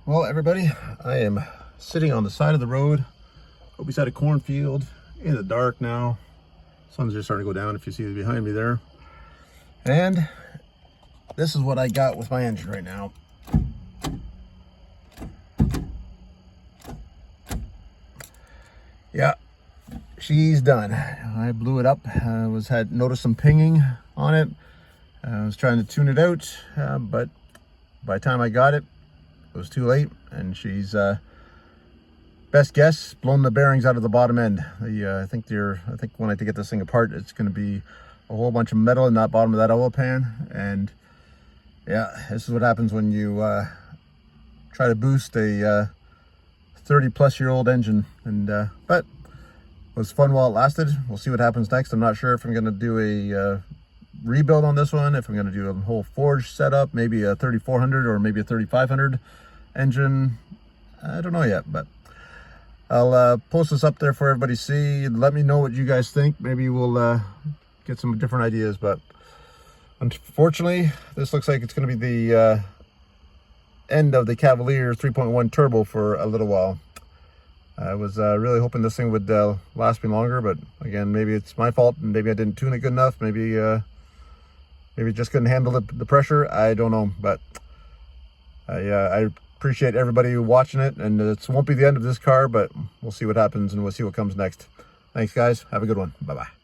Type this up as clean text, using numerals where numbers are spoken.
Well, everybody, I am sitting on the side of the road, beside a cornfield, in the dark now. Sun's just starting to go down, if you see it behind me there. And this is what I got with my engine right now. Yeah, she's done. I blew it up. I had noticed some pinging on it. I was trying to tune it out, but by the time I got it, it was too late, and she's best guess blown the bearings out of the bottom end. I think when I get this thing apart, it's going to be a whole bunch of metal in that bottom of that oil pan. And yeah, this is what happens when you try to boost a 30-plus-year-old engine. And but it was fun while it lasted. We'll see what happens next. I'm not sure if I'm going to do a rebuild on this one, if I'm going to do a whole forge setup, maybe a 3400 or maybe a 3500 engine. I don't know yet, but I'll post this up there for everybody to see. Let me know what you guys think. Maybe we'll get some different ideas, but unfortunately this looks like it's going to be the end of the Cavalier 3.1 turbo for a little while. I was really hoping this thing would last me longer, but again, maybe it's my fault, and maybe I didn't tune it good enough. Maybe it just couldn't handle the pressure. I don't know, but I appreciate everybody watching it, and it won't be the end of this car, but we'll see what happens and we'll see what comes next. Thanks, guys. Have a good one. Bye-bye.